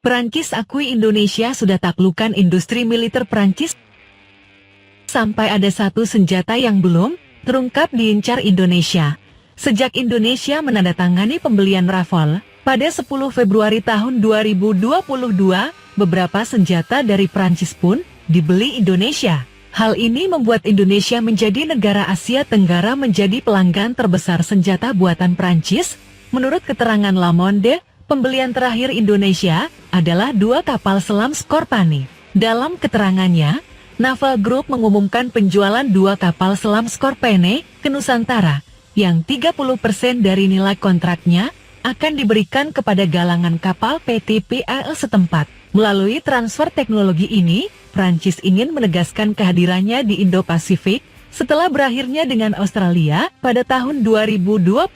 Prancis akui Indonesia sudah taklukkan industri militer Prancis. Sampai ada satu senjata yang belum terungkap diincar Indonesia. Sejak Indonesia menandatangani pembelian Rafale pada 10 Februari tahun 2022, beberapa senjata dari Prancis pun dibeli Indonesia. Hal ini membuat Indonesia menjadi negara Asia Tenggara menjadi pelanggan terbesar senjata buatan Prancis. Menurut keterangan Le Monde, pembelian terakhir Indonesia adalah 2 kapal selam Skorpani. Dalam keterangannya, Naval Group mengumumkan penjualan 2 kapal selam Skorpene ke Nusantara, yang 30% dari nilai kontraknya akan diberikan kepada galangan kapal PT PAL setempat. Melalui transfer teknologi ini, Prancis ingin menegaskan kehadirannya di Indo-Pasifik setelah berakhirnya dengan Australia pada tahun 2021,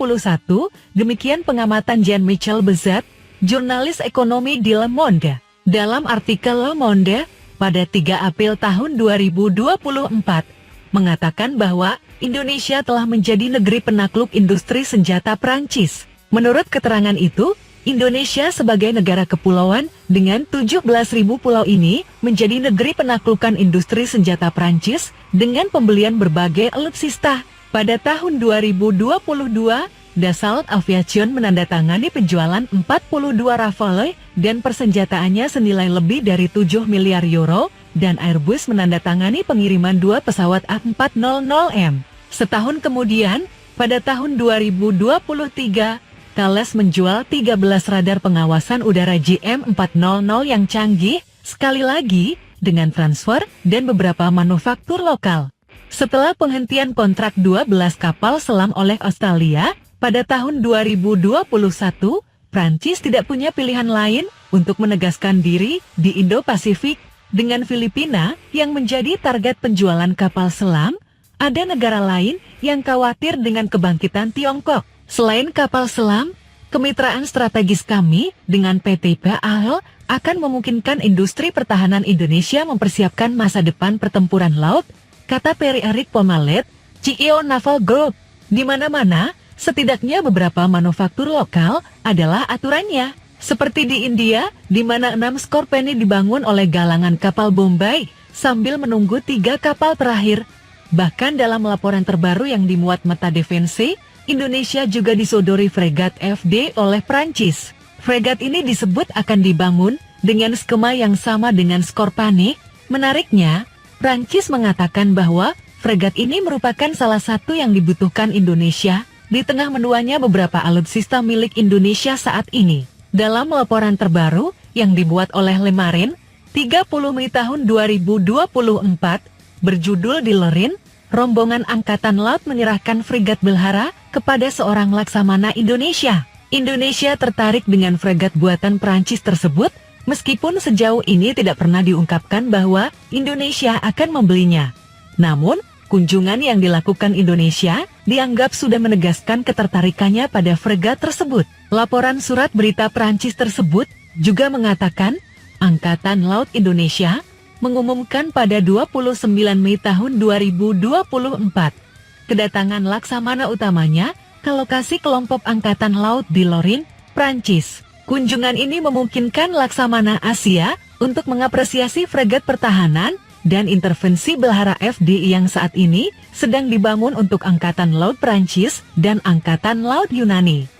demikian pengamatan Jean-Michel Bezat, jurnalis ekonomi di Le Monde. Dalam artikel Le Monde, pada 3 April tahun 2024, mengatakan bahwa Indonesia telah menjadi negeri penakluk industri senjata Prancis. Menurut keterangan itu, Indonesia sebagai negara kepulauan dengan 17.000 pulau ini menjadi negeri penaklukan industri senjata Prancis dengan pembelian berbagai alutsista. Pada tahun 2022, Dassault Aviation menandatangani penjualan 42 Rafale dan persenjataannya senilai lebih dari 7 miliar euro, dan Airbus menandatangani pengiriman 2 pesawat A400M. Setahun kemudian, pada tahun 2023, Thales menjual 13 radar pengawasan udara GM400 yang canggih, sekali lagi, dengan transfer dan beberapa manufaktur lokal. Setelah penghentian kontrak 12 kapal selam oleh Australia, pada tahun 2021, Prancis tidak punya pilihan lain untuk menegaskan diri di Indo-Pasifik. Dengan Filipina yang menjadi target penjualan kapal selam, ada negara lain yang khawatir dengan kebangkitan Tiongkok. Selain kapal selam, kemitraan strategis kami dengan PT PAL akan memungkinkan industri pertahanan Indonesia mempersiapkan masa depan pertempuran laut, kata Pierre-Eric Pomalet, CEO Naval Group. Di mana-mana, setidaknya beberapa manufaktur lokal adalah aturannya. Seperti di India, di mana 6 Skorpene dibangun oleh galangan kapal Bombay, sambil menunggu 3 kapal terakhir. Bahkan dalam laporan terbaru yang dimuat Mata Defense, Indonesia juga disodori fregat FD oleh Prancis. Fregat ini disebut akan dibangun dengan skema yang sama dengan Skorpane. Menariknya, Prancis mengatakan bahwa fregat ini merupakan salah satu yang dibutuhkan Indonesia di tengah menuanya beberapa alutsista milik Indonesia saat ini. Dalam laporan terbaru yang dibuat oleh Le Marin, 30 Mei tahun 2024, berjudul Di Lorin, rombongan Angkatan Laut menyerahkan fregat Belhara kepada seorang laksamana Indonesia. Indonesia tertarik dengan fregat buatan Prancis tersebut, meskipun sejauh ini tidak pernah diungkapkan bahwa Indonesia akan membelinya. Namun, kunjungan yang dilakukan Indonesia dianggap sudah menegaskan ketertarikannya pada fregat tersebut. Laporan surat berita Prancis tersebut juga mengatakan, Angkatan Laut Indonesia mengumumkan pada 29 Mei tahun 2024, kedatangan laksamana utamanya ke lokasi kelompok Angkatan Laut di Lorin, Prancis. Kunjungan ini memungkinkan laksamana Asia untuk mengapresiasi fregat pertahanan dan intervensi Belhara FDI yang saat ini sedang dibangun untuk Angkatan Laut Prancis dan Angkatan Laut Yunani.